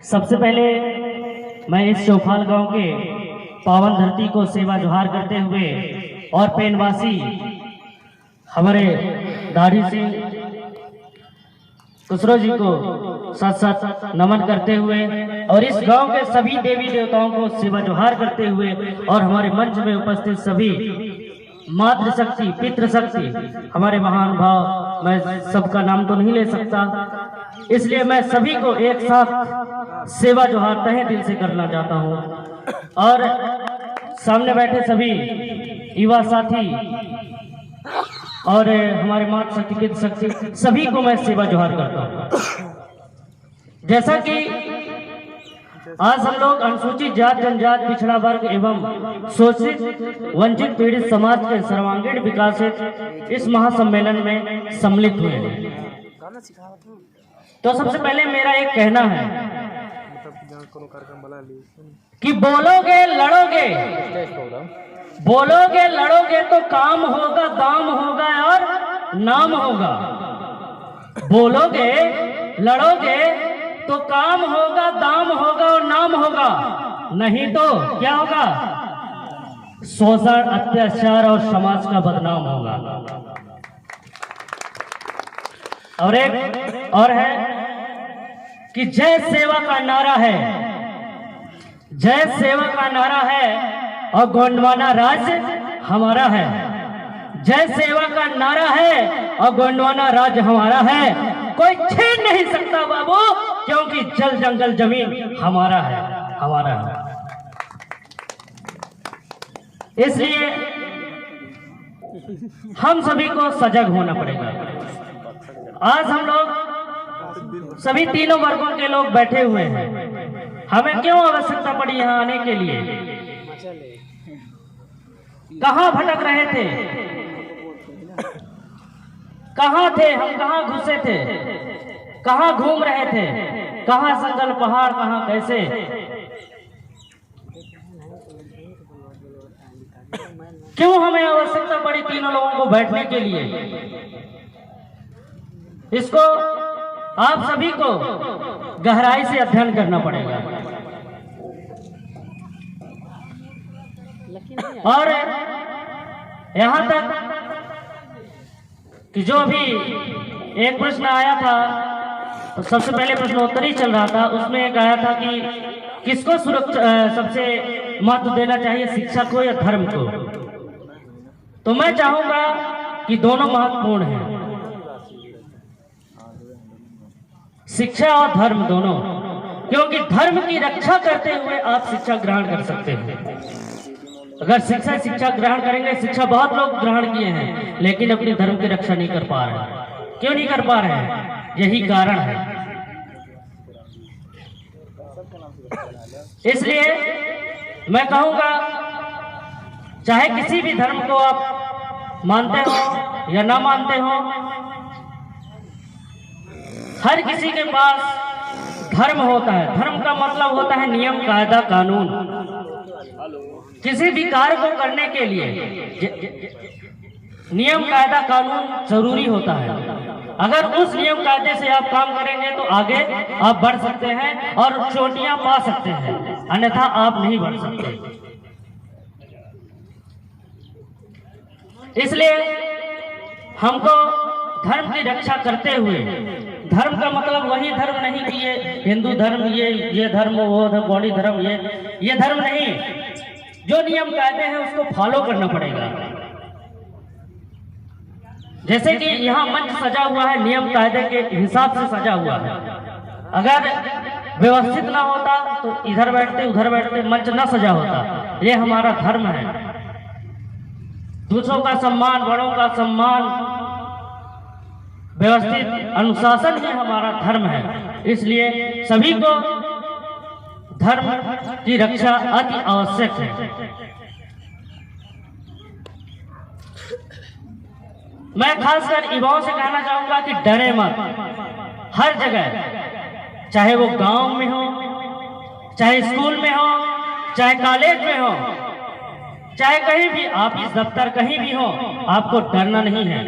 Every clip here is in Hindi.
सबसे पहले मैं इस चौफाल गांव के पावन धरती को सेवा जोहार करते हुए और पेनवासी हमारे दाढ़ी सिंह खुसरो जी को साथ साथ नमन करते हुए और इस गांव के सभी देवी देवताओं को सेवा जोहार करते हुए और हमारे मंच में उपस्थित सभी मातृशक्ति पितृशक्ति हमारे महान भाव, मैं सबका नाम तो नहीं ले सकता, इसलिए मैं सभी को एक साथ सेवा जोहार तहे दिल से करना चाहता हूं। और सामने बैठे सभी युवा साथी और हमारे मातृशक्ति पितृशक्ति सभी को मैं सेवा जोहार करता हूं। जैसा कि आज हम लोग अनुसूचित जात जनजात पिछड़ा वर्ग एवं शोषित वंचित पीड़ित समाज के सर्वांगीण विकास इस महासम्मेलन में सम्मिलित हुए हैं, तो सबसे पहले मेरा एक कहना है कि बोलोगे लड़ोगे तो काम होगा, दाम होगा और नाम होगा। बोलोगे लड़ोगे तो काम होगा, दाम होगा और नाम होगा, नहीं तो क्या होगा? शोषण, अत्याचार और समाज का बदनाम होगा। और एक और है कि जय सेवा का नारा है, जय सेवा का नारा है और गोंडवाना राज्य हमारा है। जय सेवा का नारा है और गोंडवाना राज्य हमारा है, कोई छीन नहीं सकता बाबू, क्योंकि जल जंगल जमीन हमारा है। इसलिए हम सभी को सजग होना पड़ेगा। आज हम लोग सभी तीनों वर्गों के लोग बैठे हुए हैं, हमें क्यों आवश्यकता पड़ी यहाँ आने के लिए? कहाँ भटक रहे थे, कहाँ थे हम, कहाँ घुसे थे, कहाँ घूम रहे थे, कहाँ संगल पहाड़, कहाँ कैसे? क्यों हमें आवश्यकता पड़ी तीनों लोगों को बैठने के लिए? इसको आप सभी को गहराई से अध्ययन करना पड़ेगा। और यहाँ तक कि जो अभी एक प्रश्न आया था, तो सबसे पहले प्रश्नोत्तरी चल रहा था, उसमें एक आया था कि किसको सबसे महत्व देना चाहिए, शिक्षा को या धर्म को? तो मैं चाहूंगा कि दोनों महत्वपूर्ण हैं, शिक्षा और धर्म दोनों, क्योंकि धर्म की रक्षा करते हुए आप शिक्षा ग्रहण कर सकते हैं। अगर शिक्षा ग्रहण करेंगे, शिक्षा बहुत लोग ग्रहण किए हैं लेकिन अपने धर्म की रक्षा नहीं कर पा रहे हैं। क्यों नहीं कर पा रहे हैं? यही कारण है। इसलिए मैं कहूंगा, चाहे किसी भी धर्म को आप मानते हो या ना मानते हो, हर किसी के पास धर्म होता है। धर्म का मतलब होता है नियम, कायदा, कानून। किसी भी कार्य को करने के लिए नियम, कायदा, कानून जरूरी होता है। अगर उस नियम कायदे से आप काम करेंगे तो आगे आप बढ़ सकते हैं और चोटियां पा सकते हैं, अन्यथा आप नहीं बढ़ सकते। इसलिए हमको धर्म की रक्षा करते हुए, धर्म का मतलब वही धर्म नहीं कि ये हिंदू धर्म, ये धर्म, वो धर्म, गौड़ी धर्म, ये धर्म नहीं। जो नियम कायदे हैं उसको फॉलो करना पड़ेगा। जैसे कि यहाँ मंच सजा हुआ है, नियम कायदे के हिसाब से सजा हुआ है। अगर व्यवस्थित ना होता तो इधर बैठते उधर बैठते, मंच ना सजा होता। ये हमारा धर्म है। दूसरों का सम्मान, बड़ों का सम्मान, व्यवस्थित अनुशासन ही हमारा धर्म है। इसलिए सभी को धर्म की रक्षा अति आवश्यक है। मैं खासकर युवाओं से कहना चाहूंगा कि डरे मत। हर जगह, चाहे वो गांव में हो, चाहे स्कूल में हो, चाहे कॉलेज में हो, चाहे कहीं भी, ऑफिस दफ्तर कहीं भी हो, आपको डरना नहीं है,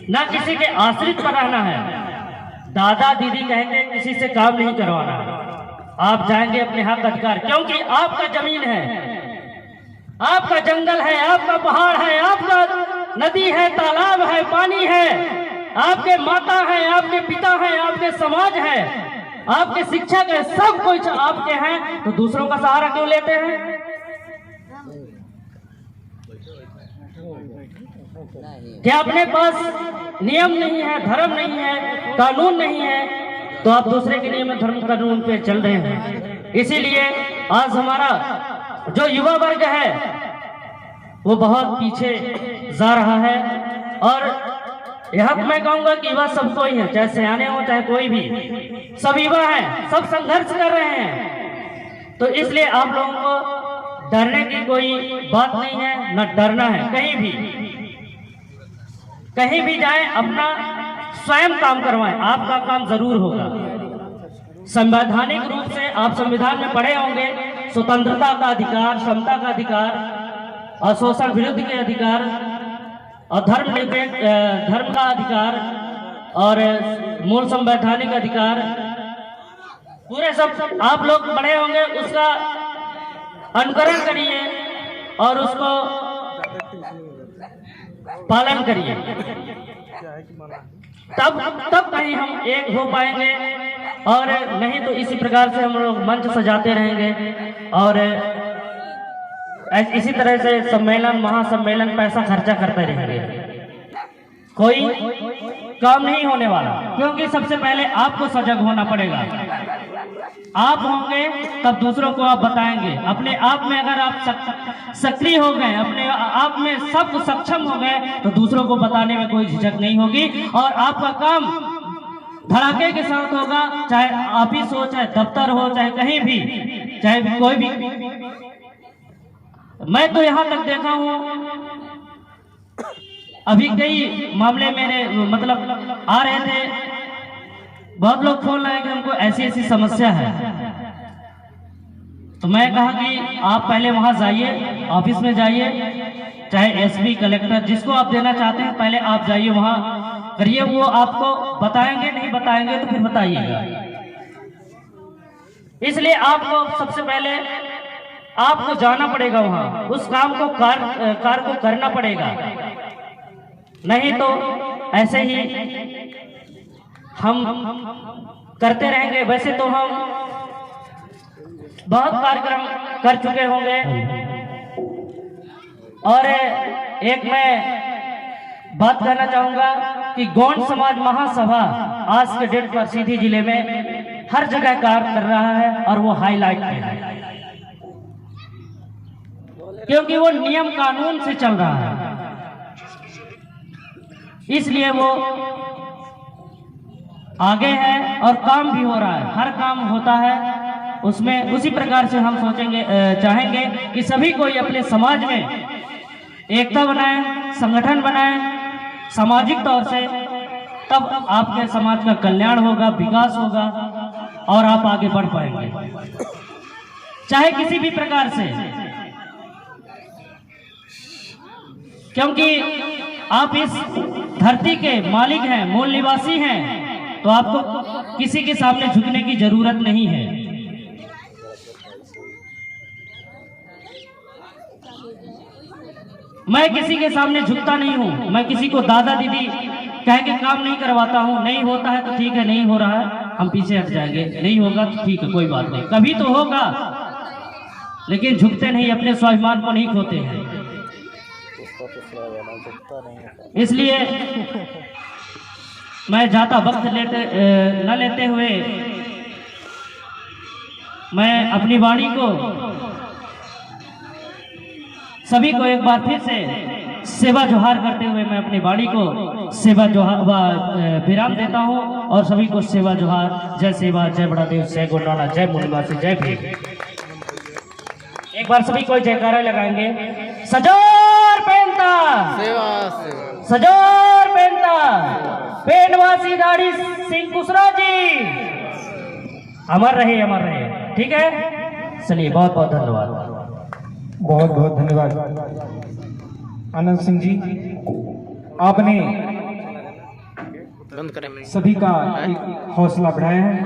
ना किसी के आश्रित पर रहना है। दादा दीदी कहेंगे किसी से काम नहीं करवाना, आप जाएंगे अपने हक अधिकार, क्योंकि आपका जमीन है, आपका जंगल है, आपका पहाड़ है, आपका नदी है, तालाब है, पानी है, आपके माता है, आपके पिता है, आपके समाज है, आपके शिक्षक है, सब कुछ आपके हैं, तो दूसरों का सहारा क्यों लेते हैं? क्या अपने पास नियम नहीं है, धर्म नहीं है, कानून नहीं है, तो आप दूसरे के नियम धर्म कानून पे चल रहे हैं। इसीलिए आज हमारा जो युवा वर्ग है वो बहुत पीछे जा रहा है, और यहाँ मैं कहूंगा कि युवा सबको ही है, चाहे सयाने हो चाहे कोई भी, सब युवा हैं, सब संघर्ष कर रहे हैं। तो इसलिए आप लोगों को डरने की कोई बात नहीं है, न डरना है। कहीं भी जाएं, अपना स्वयं काम करवाएं, आपका काम जरूर होगा। संवैधानिक रूप से आप संविधान में पढ़े होंगे, स्वतंत्रता का अधिकार, समता का अधिकार, और शोषण विरुद्ध के अधिकार, और धर्म का अधिकार, और मूल संवैधानिक अधिकार, पूरे सब आप लोग पढ़े होंगे। उसका अनुकरण करिए और उसको पालन करिए, तब कहीं हम एक हो पाएंगे, और नहीं तो इसी प्रकार से हम लोग मंच सजाते रहेंगे और इसी तरह से सम्मेलन, महासम्मेलन पैसा खर्चा करते रहेंगे, कोई काम नहीं होने वाला। क्योंकि सबसे पहले आपको सजग होना पड़ेगा। आप होंगे तब दूसरों को आप बताएंगे। अपने आप में अगर आप सक्रिय हो गए, अपने आप में सब सक्षम हो गए, तो दूसरों को बताने में कोई झिझक नहीं होगी, और आपका काम धड़ाके के साथ होगा, चाहे ऑफिस हो, चाहे दफ्तर हो, चाहे कहीं भी, चाहे कोई भी। मैं तो यहाँ तक देखा हूँ, अभी कई मामले मेरे मतलब आ रहे थे, बहुत लोग फोन लगाए कि हमको ऐसी ऐसी समस्या है, तो मैं कहा कि आप पहले वहां जाइए, ऑफिस में जाइए, चाहे एसपी, कलेक्टर, जिसको आप देना चाहते हैं, पहले आप जाइए, वहां करिए, वो आपको बताएंगे, नहीं बताएंगे तो फिर बताइएगा। इसलिए आपको सबसे पहले आपको जाना पड़ेगा वहां, उस काम को कार्य को करना पड़ेगा, नहीं तो ऐसे ही हम करते रहेंगे। वैसे तो हम बहुत कार्यक्रम कर चुके होंगे, और एक मैं बात कहना चाहूंगा कि गौंड समाज महासभा आज के डेट पर सीधी जिले में हर जगह कार्य कर रहा है, और वो हाईलाइट पे है, क्योंकि वो नियम कानून से चल रहा है, इसलिए वो आगे है और काम भी हो रहा है, हर काम होता है उसमें। उसी प्रकार से हम सोचेंगे, चाहेंगे कि सभी कोई अपने समाज में एकता बनाए, संगठन बनाए सामाजिक तौर से, तब आपके समाज का कल्याण होगा, विकास होगा, और आप आगे बढ़ पाएंगे, चाहे किसी भी प्रकार से। क्योंकि आप इस धरती के मालिक हैं, मूल निवासी हैं, तो आपको किसी के सामने झुकने की जरूरत नहीं है। मैं किसी के सामने झुकता नहीं हूं, मैं किसी को दादा दीदी कह के काम नहीं करवाता हूं। नहीं होता है तो ठीक है, नहीं हो रहा है हम पीछे हट जाएंगे, नहीं होगा तो ठीक है, कोई बात नहीं, कभी तो होगा, लेकिन झुकते नहीं, अपने स्वाभिमान को नहीं खोते हैं। इसलिए मैं ज्यादा वक्त न लेते हुए मैं अपनी वाणी को सभी को एक बार फिर से सेवा जोहार करते हुए मैं अपनी वाणी को सेवा जोहार विराम देता हूं, और सभी को सेवा जोहार। जय सेवा, जय बड़ा देव, जय गुरुनानक, जय मूलवासी, जय भीम। एक बार सभी को जयकारा लगाएंगे। सजोर पेंता सजोर पेंता पेंडवासी दाढ़ी सिंह कुशरा जी, अमर रहे, अमर रहे। ठीक है, चलिए, बहुत बहुत धन्यवाद। बहुत बहुत धन्यवाद आनंद सिंह जी, आपने बंद करें सभी का एक हौसला बढ़ाया है।